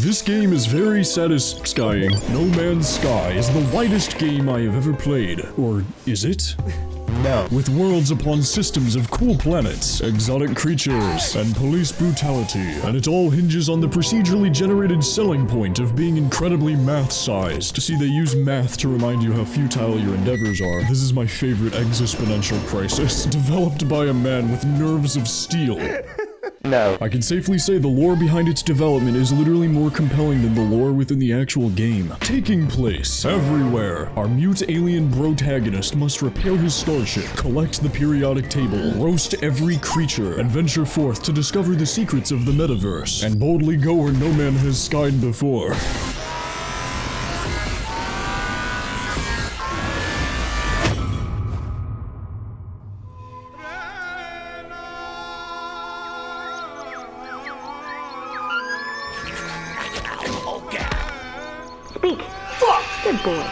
This game is very satisfying. No Man's Sky is the whitest game I have ever played. Or is it? No. With worlds upon systems of cool planets, exotic creatures, and police brutality, and it all hinges on the procedurally generated selling point of being incredibly math-sized. See, they use math to remind you how futile your endeavors are. This is my favorite existential crisis, developed by a man with nerves of steel. No. I can safely say the lore behind its development is literally more compelling than the lore within the actual game. Taking place everywhere, our mute alien protagonist must repair his starship, collect the periodic table, roast every creature, and venture forth to discover the secrets of the metaverse, and boldly go where no man has skied before. Speak. Fuck. Good boy.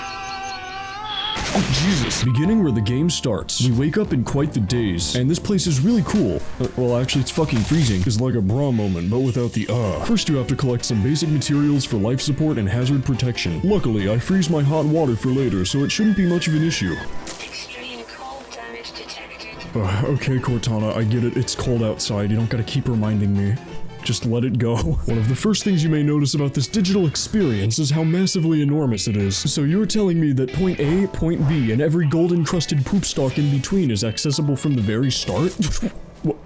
Oh, Jesus. Beginning where the game starts, we wake up in quite the daze, and this place is really cool. Well, actually, it's fucking freezing. It's like a bra moment, but without the First, you have to collect some basic materials for life support and hazard protection. Luckily, I freeze my hot water for later, so it shouldn't be much of an issue. Extreme cold damage detected. Okay, Cortana, I get it. It's cold outside. You don't gotta keep reminding me. Just let it go. One of the first things you may notice about this digital experience is how massively enormous it is. So you're telling me that point A, point B, and every gold-encrusted poop stalk in between is accessible from the very start? What?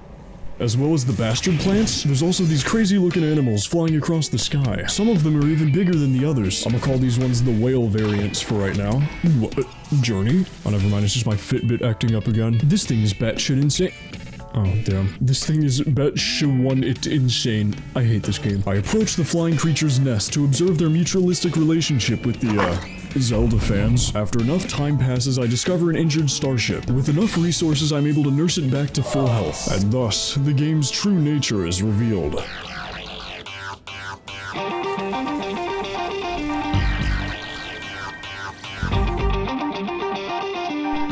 As well as the bastard plants? There's also these crazy-looking animals flying across the sky. Some of them are even bigger than the others. I'm gonna call these ones the whale variants for right now. What? Journey? Oh, never mind, it's just my Fitbit acting up again. This thing is batshit insane. Oh, damn. This thing is batshit insane. I hate this game. I approach the flying creature's nest to observe their mutualistic relationship with the, Zelda fans. After enough time passes, I discover an injured starship. With enough resources, I'm able to nurse it back to full health. And thus, the game's true nature is revealed.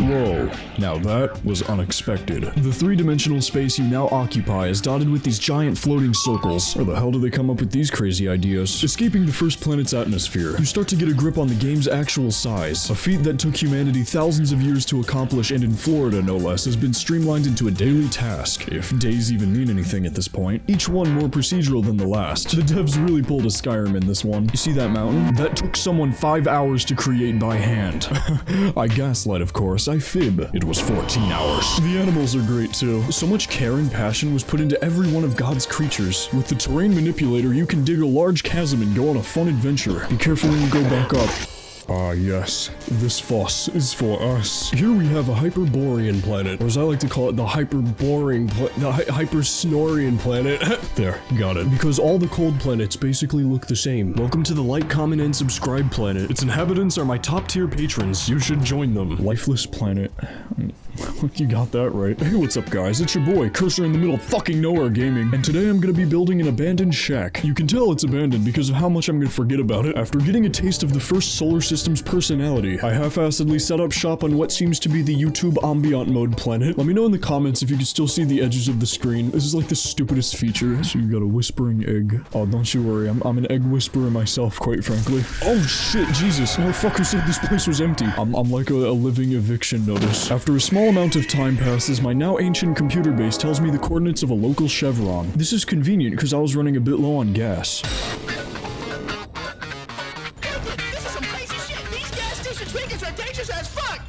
Whoa, now that was unexpected. The three-dimensional space you now occupy is dotted with these giant floating circles. Where the hell do they come up with these crazy ideas? Escaping the first planet's atmosphere, you start to get a grip on the game's actual size. A feat that took humanity thousands of years to accomplish, and in Florida no less, has been streamlined into a daily task. If days even mean anything at this point. Each one more procedural than the last. The devs really pulled a Skyrim in this one. You see that mountain? That took someone 5 hours to create by hand. I gaslight, of course. I fib. It was 14 hours. The animals are great too. So much care and passion was put into every one of God's creatures. With the terrain manipulator, you can dig a large chasm and go on a fun adventure. Be careful when you go back up. Ah, yes. This foss is for us. Here we have a Hyperborean planet, or as I like to call it, the Hypersnorian planet. There, got it. Because all the cold planets basically look the same. Welcome to the like, comment, and subscribe planet. Its inhabitants are my top-tier patrons. You should join them. Lifeless planet. You got that right. Hey, what's up, guys? It's your boy, Cursor in the middle of fucking nowhere gaming, and today I'm gonna be building an abandoned shack. You can tell it's abandoned because of how much I'm gonna forget about it. After getting a taste of the first solar system's personality, I half-assedly set up shop on what seems to be the YouTube ambient mode planet. Let me know in the comments if you can still see the edges of the screen. This is like the stupidest feature. So you got a whispering egg. Oh, don't you worry, I'm an egg whisperer myself, quite frankly. Oh shit, Jesus. Motherfucker said this place was empty. I'm like a living eviction notice. After a small amount of time passes, my now ancient computer base tells me the coordinates of a local chevron. This is convenient because I was running a bit low on gas. This is some crazy shit. These gas station tweakers are dangerous as fuck.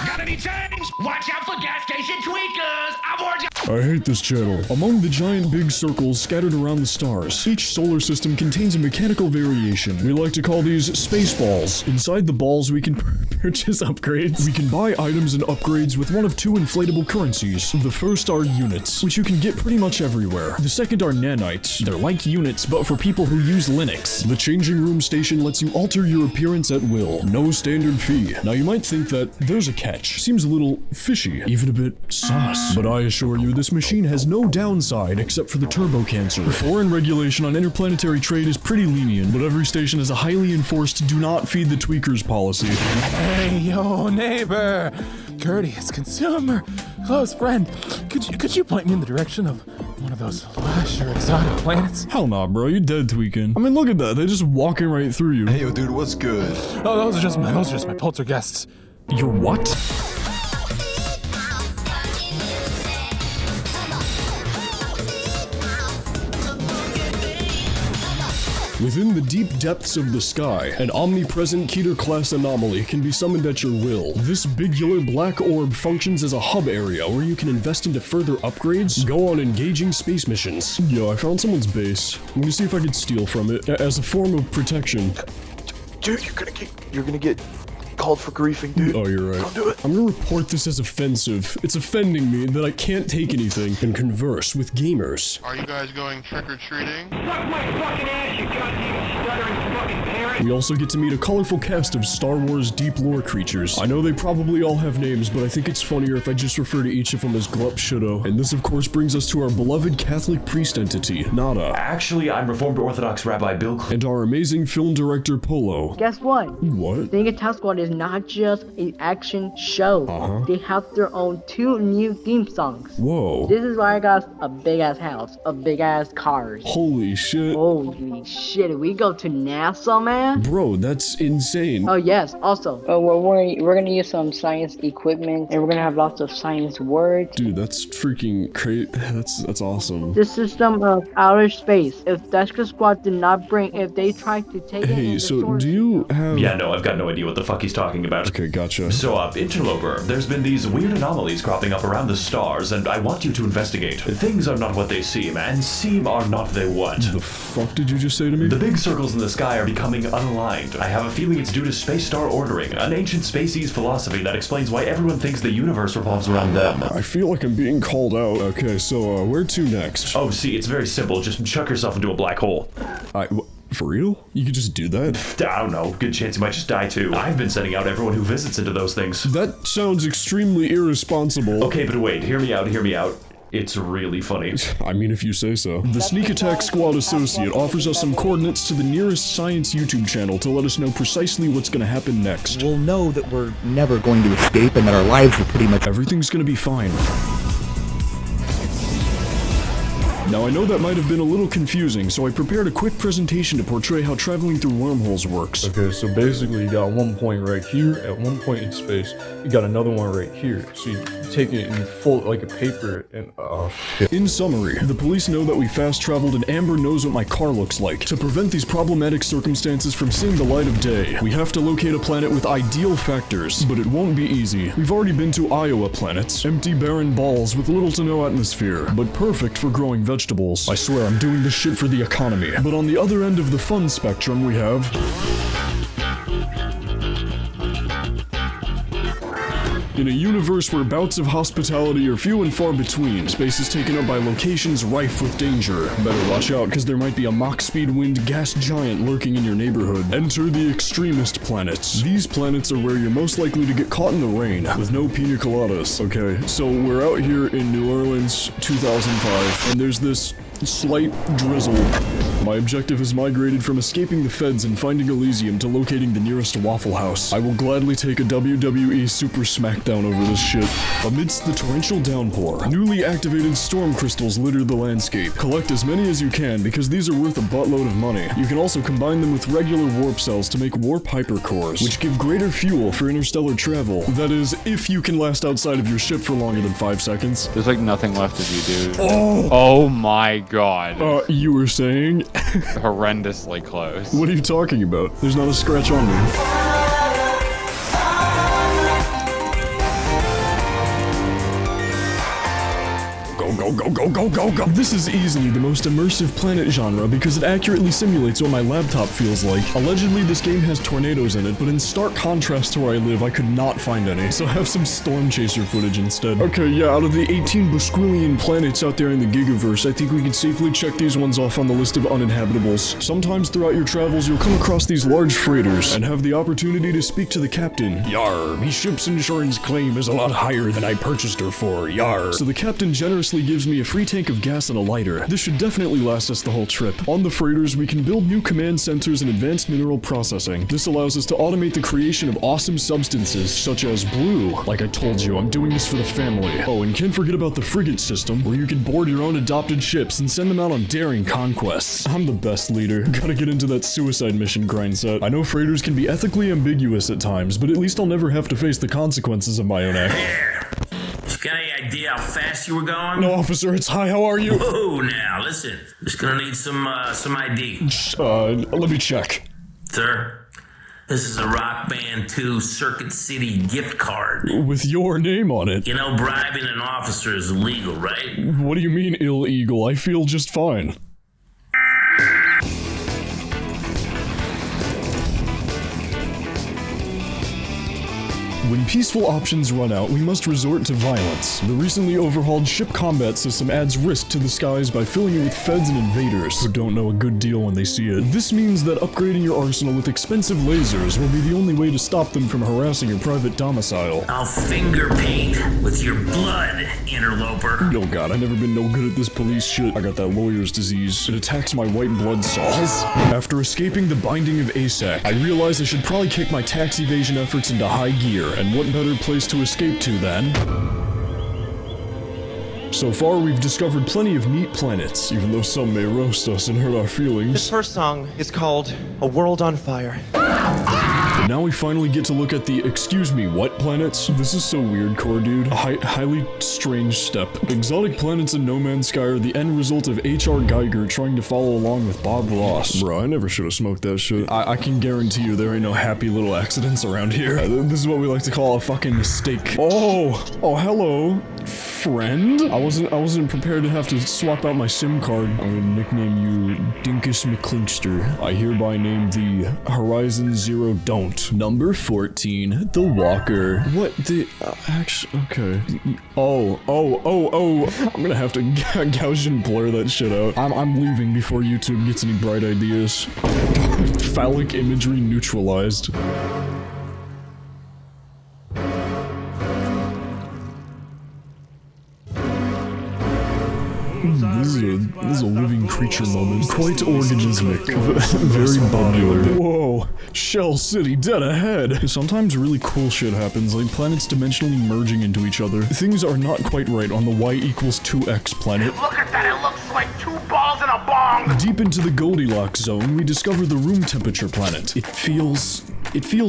Got any change? Watch out for gas station tweakers. I warned you. I hate this channel. Among the giant big circles scattered around the stars, each solar system contains a mechanical variation. We like to call these space balls. Inside the balls, we can purchase upgrades. We can buy items and upgrades with one of two inflatable currencies. The first are units, which you can get pretty much everywhere. The second are nanites. They're like units, but for people who use Linux. The changing room station lets you alter your appearance at will. No standard fee. Now you might think that there's a catch. Seems a little fishy, even a bit sus. But I assure you, this machine has no downside except for the turbo cancer. Foreign regulation on interplanetary trade is pretty lenient, but every station has a highly enforced do not feed the tweakers policy. Hey, yo, neighbor, courteous consumer, close friend, could you point me in the direction of one of those lush or exotic planets? Hell nah, bro, you dead tweaking. I mean, look at that, they're just walking right through you. Hey, yo, dude, what's good? Oh, those are just my poltergeists. You're what? Within the deep depths of the sky, an omnipresent Keter-class anomaly can be summoned at your will. This bigular black orb functions as a hub area where you can invest into further upgrades, go on engaging space missions. Yo, I found someone's base. I'm gonna see if I can steal from it, as a form of protection. Dude, you're gonna get called for griefing, dude. Oh, you're right. Don't do it. I'm gonna report this as offensive. It's offending me that I can't take anything and converse with gamers. Are you guys going trick-or-treating? Suck my fucking ass, you goddamn stuttering fucking parent! We also get to meet a colorful cast of Star Wars deep lore creatures. I know they probably all have names, but I think it's funnier if I just refer to each of them as Glup Shudo. And this of course brings us to our beloved Catholic priest entity, Nada. Actually, I'm Reformed Orthodox Rabbi Bill And our amazing film director, Polo. Guess what? What? Being a Task Squad is not just an action show. They have their own 2 new theme songs. Whoa. This is why I got a big ass house, a big ass cars. Holy shit. Holy shit, we go to NASA, man? Bro, that's insane. Oh yes, also, we're gonna use some science equipment and we're gonna have lots of science words. Dude, that's freaking crazy. That's awesome. The system of outer space. If Deska Squad did not bring, if they tried to take it in Hey, the so source do you have... Yeah, no, I've got no idea what the fuck he's talking about. Okay, gotcha. So, Interloper, there's been these weird anomalies cropping up around the stars, and I want you to investigate. Things are not what they seem, and seem are not they what. The fuck did you just say to me? The big circles in the sky are becoming unaligned. I have a feeling it's due to space star ordering, an ancient species philosophy that explains why everyone thinks the universe revolves around them. I feel like I'm being called out. Okay, so where to next? Oh, see, it's very simple. Just chuck yourself into a black hole. For real? You could just do that? I don't know. Good chance you might just die too. I've been sending out everyone who visits into those things. That sounds extremely irresponsible. Okay, but wait. Hear me out. Hear me out. It's really funny. I mean, if you say so. The Sneak Attack Squad Associate offers us some coordinates to the nearest science YouTube channel to let us know precisely what's gonna happen next. We'll know that we're never going to escape and that our lives are pretty much... Everything's gonna be fine. Now I know that might have been a little confusing, so I prepared a quick presentation to portray how traveling through wormholes works. Okay, so basically you got one point right here, at one point in space, you got another one right here. So you take it and you fold it like a paper and oh shit. In summary, the police know that we fast traveled and Amber knows what my car looks like. To prevent these problematic circumstances from seeing the light of day, we have to locate a planet with ideal factors, but it won't be easy. We've already been to Iowa planets, empty barren balls with little to no atmosphere, but perfect for growing vegetables. I swear I'm doing this shit for the economy. But on the other end of the fun spectrum we have... In a universe where bouts of hospitality are few and far between, space is taken up by locations rife with danger. Better watch out, because there might be a Mach-speed wind gas giant lurking in your neighborhood. Enter the extremist planets. These planets are where you're most likely to get caught in the rain, with no pina coladas. Okay, so we're out here in New Orleans, 2005, and there's this slight drizzle. My objective has migrated from escaping the feds and finding Elysium to locating the nearest Waffle House. I will gladly take a WWE Super Smackdown over this shit. Amidst the torrential downpour, newly activated storm crystals litter the landscape. Collect as many as you can because these are worth a buttload of money. You can also combine them with regular warp cells to make warp hypercores, which give greater fuel for interstellar travel. That is, if you can last outside of your ship for longer than 5 seconds. There's like nothing left of you, dude. Oh my god. You were saying? Horrendously close. What are you talking about? There's not a scratch on me. Go. This is easily the most immersive planet genre because it accurately simulates what my laptop feels like. Allegedly, this game has tornadoes in it, but in stark contrast to where I live, I could not find any, so have some Storm Chaser footage instead. Okay, yeah, out of the 18 Busquillian planets out there in the Gigaverse, I think we can safely check these ones off on the list of uninhabitables. Sometimes throughout your travels, you'll come across these large freighters and have the opportunity to speak to the captain. Yar, me ship's insurance claim is a lot higher than I purchased her for, yar. So the captain generously gives me a free tank of gas and a lighter. This should definitely last us the whole trip. On the freighters, we can build new command centers and advanced mineral processing. This allows us to automate the creation of awesome substances, such as blue. Like I told you, I'm doing this for the family. Oh, and can't forget about the frigate system, where you can board your own adopted ships and send them out on daring conquests. I'm the best leader. Gotta get into that suicide mission grind set. I know freighters can be ethically ambiguous at times, but at least I'll never have to face the consequences of my own act. Got any idea how fast you were going? No, officer, it's hi, how are you? Whoa, now, listen. Just gonna need some ID. Let me check. Sir, this is a Rock Band 2 Circuit City gift card. With your name on it. You know, bribing an officer is illegal, right? What do you mean, illegal? I feel just fine. When peaceful options run out, we must resort to violence. The recently overhauled ship combat system adds risk to the skies by filling it with feds and invaders who don't know a good deal when they see it. This means that upgrading your arsenal with expensive lasers will be the only way to stop them from harassing your private domicile. I'll finger paint with your blood, interloper. Oh god, I've never been no good at this police shit. I got that lawyer's disease. It attacks my white blood cells. After escaping the binding of ASAC, I realized I should probably kick my tax evasion efforts into high gear. And what better place to escape to then? So far, we've discovered plenty of neat planets, even though some may roast us and hurt our feelings. This first song is called A World on Fire. But now we finally get to look at the excuse me what planets. This is so weird, core dude. A highly strange step. Exotic planets in No Man's Sky are the end result of H.R. Geiger trying to follow along with Bob Ross. Bro, I never should have smoked that shit. I can guarantee you there ain't no happy little accidents around here. This is what we like to call a fucking mistake. Oh, hello, friend. I wasn't prepared to have to swap out my SIM card. I'm gonna nickname you Dinkus McClinkster. I hereby name the Horizon Zero Don't. Number 14, The Walker. What the, actually, okay. Oh. I'm gonna have to Gaussian blur that shit out. I'm leaving before YouTube gets any bright ideas. Phallic imagery neutralized. This is a living creature moment. Quite organismic. Very bubbler. Whoa. Shell City dead ahead. Sometimes really cool shit happens, like planets dimensionally merging into each other. Things are not quite right on the y=2x planet. Look at that, it looks like 2 balls in a bong! Deep into the Goldilocks zone, we discover the room temperature planet. It feels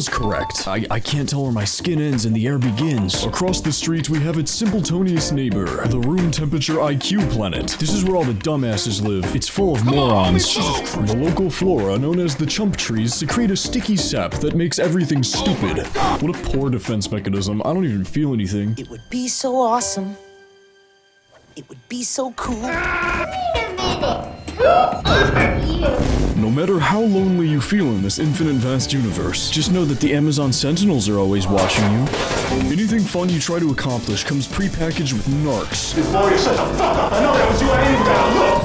correct. I can't tell where my skin ends and the air begins. Across the street, we have its simultaneous neighbor, the room temperature IQ planet. This is where all the dumbasses live. It's full of morons. The local flora, known as the chump trees, secrete a sticky sap that makes everything stupid. What a poor defense mechanism. I don't even feel anything. It would be so awesome. It would be so cool. Wait a minute. No matter how lonely you feel in this infinite vast universe, just know that the Amazon Sentinels are always watching you. Anything fun you try to accomplish comes pre-packaged with narcs.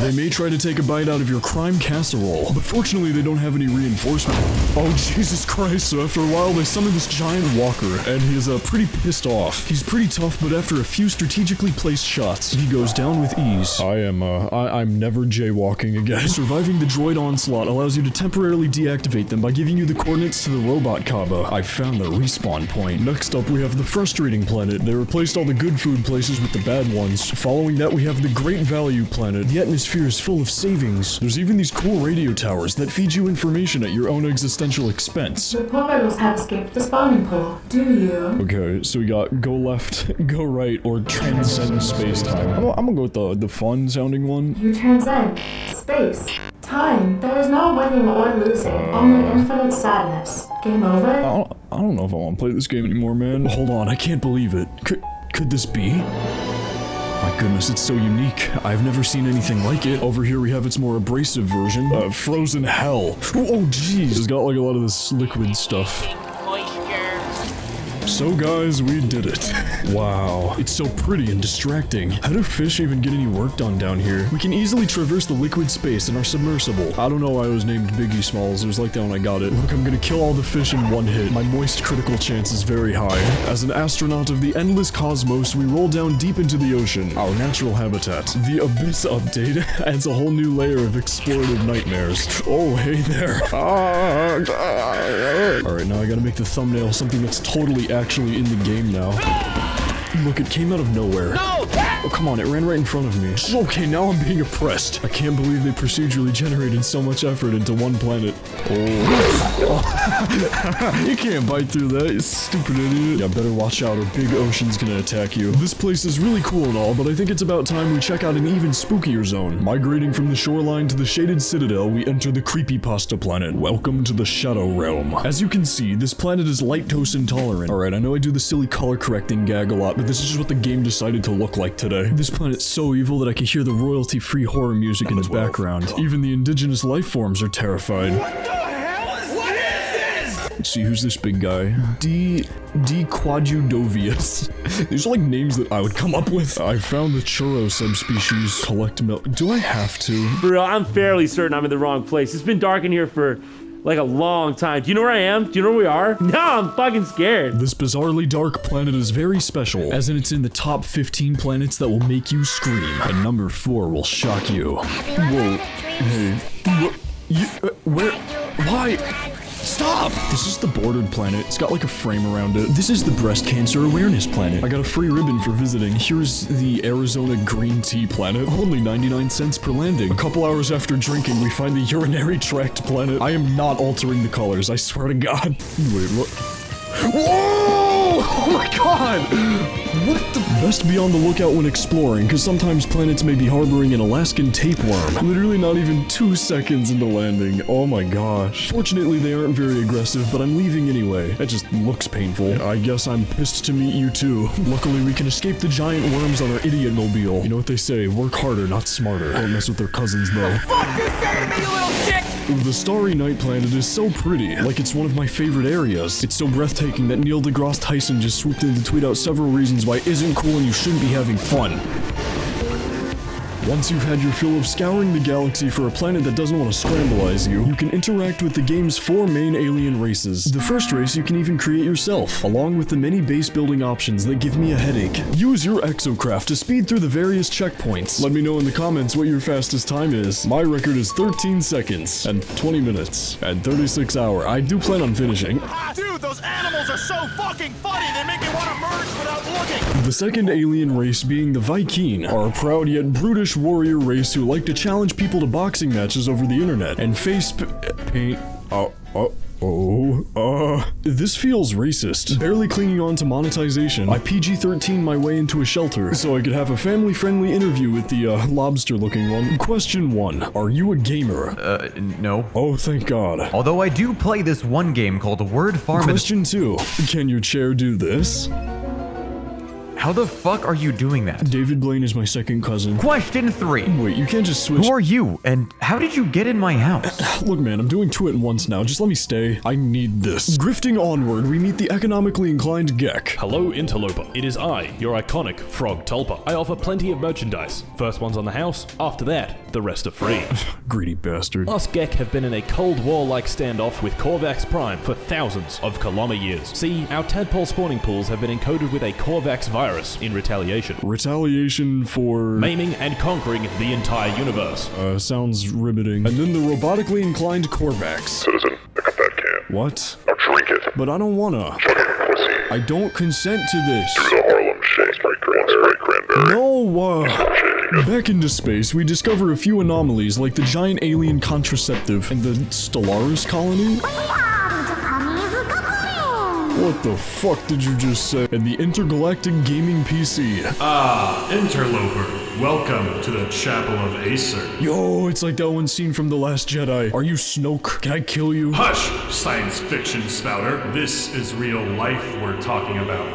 They may try to take a bite out of your crime casserole, but fortunately they don't have any reinforcement. Oh Jesus Christ, so after a while they summon this giant walker, and he is pretty pissed off. He's pretty tough, but after a few strategically placed shots, he goes down with ease. I'm never jaywalking again. Surviving the droid onslaught allows you to temporarily deactivate them by giving you the coordinates to the robot Kaba. I found the respawn point. Next up we have the frustrating planet. They replaced all the good food places with the bad ones. Following that we have the great value planet. The atmosphere is full of savings. There's even these cool radio towers that feed you information at your own existential expense. The portals have escaped the spawning pool. Do you? Okay, so we got go left, go right, or transcend space-time. I'm gonna go with the fun sounding one. You transcend space. Time. There is no winning or losing, only infinite sadness. Game over? I don't know if I want to play this game anymore, man. Hold on, I can't believe it. Could this be? My goodness, it's so unique. I've never seen anything like it. Over here we have its more abrasive version. Frozen Hell. Oh jeez, it's got like a lot of this liquid stuff. So guys, we did it. Wow, it's so pretty and distracting. How do fish even get any work done down here? We can easily traverse the liquid space in our submersible. I don't know why I was named Biggie Smalls. It was like that when I got it. Look, I'm gonna kill all the fish in one hit. My moist critical chance is very high. As an astronaut of the endless cosmos, we roll down deep into the ocean, our natural habitat. The Abyss update adds a whole new layer of explorative nightmares. Oh, hey there. Alright, now I gotta make the thumbnail something that's totally actually in the game now. Look, it came out of nowhere. No! Oh, come on, it ran right in front of me. Okay, now I'm being oppressed. I can't believe they procedurally generated so much effort into one planet. Oh. You can't bite through that, you stupid idiot. Yeah, better watch out or Big Ocean's gonna attack you. This place is really cool and all, but I think it's about time we check out an even spookier zone. Migrating from the shoreline to the shaded citadel, we enter the creepypasta planet. Welcome to the Shadow Realm. As you can see, this planet is lactose intolerant. Alright, I know I do the silly color correcting gag a lot, but this is just what the game decided to look like today. This planet's so evil that I can hear the royalty-free horror music in the background. Even the indigenous life forms are terrified. What the hell is this? Let's see, who's this big guy? Quadudovius. These are like names that I would come up with. I found the churro subspecies. Collect milk. Do I have to? Bro, I'm fairly certain I'm in the wrong place. It's been dark in here for like a long time. Do you know where I am? Do you know where we are? No, I'm fucking scared. This bizarrely dark planet is very special, as in it's in the top 15 planets that will make you scream. And number 4 will shock you. Whoa. Hey. Where? Why? Stop! This is the bordered planet. It's got like a frame around it. This is the breast cancer awareness planet. I got a free ribbon for visiting. Here's the Arizona green tea planet. Only 99 cents per landing. A couple hours after drinking, we find the urinary tract planet. I am not altering the colors, I swear to God. Wait, what? Whoa! Oh my god! What the? Best be on the lookout when exploring, because sometimes planets may be harboring an Alaskan tapeworm. Literally not even 2 seconds into landing. Oh my gosh. Fortunately, they aren't very aggressive, but I'm leaving anyway. That just looks painful. I guess I'm pissed to meet you too. Luckily, we can escape the giant worms on our idiot mobile. You know what they say, work harder, not smarter. Don't mess with their cousins though. Fuck you said to me, you little shit! The Starry Night planet is so pretty, like it's one of my favorite areas. It's so breathtaking that Neil deGrasse Tyson just swooped in to tweet out several reasons why it isn't cool and you shouldn't be having fun. Once you've had your fill of scouring the galaxy for a planet that doesn't want to scramblize you, you can interact with the game's 4 main alien races. The first race you can even create yourself, along with the many base building options that give me a headache. Use your exocraft to speed through the various checkpoints. Let me know in the comments what your fastest time is. My record is 13 seconds, and 20 minutes, and 36 hours. I do plan on finishing. Dude, those animals are so fucking funny, they make me want to merge without looking! The second alien race being the Viking, are a proud yet brutish warrior race who like to challenge people to boxing matches over the internet and face paint. This feels racist. Barely clinging on to monetization, I PG-13 my way into a shelter so I could have a family-friendly interview with the lobster-looking one. Question 1. Are you a gamer? No. Oh, thank God. Although I do play this one game called Word Farm. Question 2. Can your chair do this? How the fuck are you doing that? David Blaine is my second cousin. Question 3. Wait, you can't just switch. Who are you, and how did you get in my house? Look, man, I'm doing 2 at once now. Just let me stay. I need this. Grifting onward, we meet the economically inclined Gek. Hello, interloper. It is I, your iconic Frog Tulpa. I offer plenty of merchandise. First one's on the house. After that, the rest are free. Greedy bastard. Us Gek have been in a Cold War-like standoff with Korvax Prime for thousands of kilometer years. See, our tadpole spawning pools have been encoded with a Korvax virus in retaliation. Retaliation for... maiming and conquering the entire universe. Sounds riveting. And then the robotically inclined Korvax. Citizen, pick up that can. What? Now drink it. But I don't wanna. Chug it, pussy. I don't consent to this. Do the Harlem Shake. One straight cranberry. No, Back into space, we discover a few anomalies like the giant alien contraceptive and the Stellaris colony. What the fuck did you just say? And the intergalactic gaming PC. Ah, interloper. Welcome to the Chapel of ASAC. Yo, it's like that one scene from The Last Jedi. Are you Snoke? Can I kill you? Hush, science fiction spouter. This is real life we're talking about.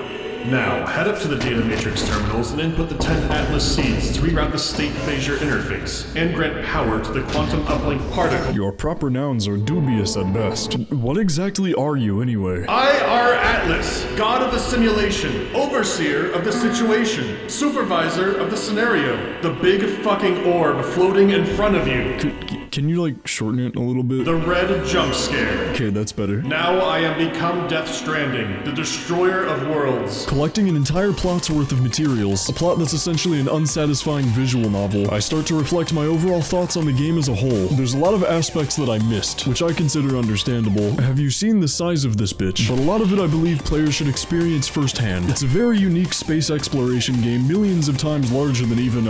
Now, head up to the data matrix terminals and input the 10 Atlas seeds to reroute the state phasure interface, and grant power to the quantum uplink particle. Your proper nouns are dubious at best. What exactly are you, anyway? I are Atlas, god of the simulation, overseer of the situation, supervisor of the scenario, the big fucking orb floating in front of you. Can you, like, shorten it a little bit? The red jump scare. Okay, that's better. Now I am become Death Stranding, the destroyer of worlds. Collecting an entire plot's worth of materials, a plot that's essentially an unsatisfying visual novel, I start to reflect my overall thoughts on the game as a whole. There's a lot of aspects that I missed, which I consider understandable. Have you seen the size of this bitch? But a lot of it I believe players should experience firsthand. It's a very unique space exploration game, millions of times larger than even,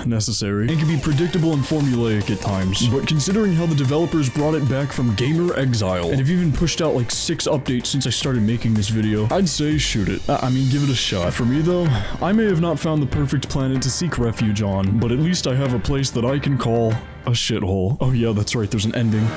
necessary, and can be predictable and formulaic at times. But considering how the developers brought it back from gamer exile, and have even pushed out like 6 updates since I started making this video, I'd say shoot it. I mean, give it a shot. For me though, I may have not found the perfect planet to seek refuge on, but at least I have a place that I can call a shithole. Oh yeah, that's right, there's an ending.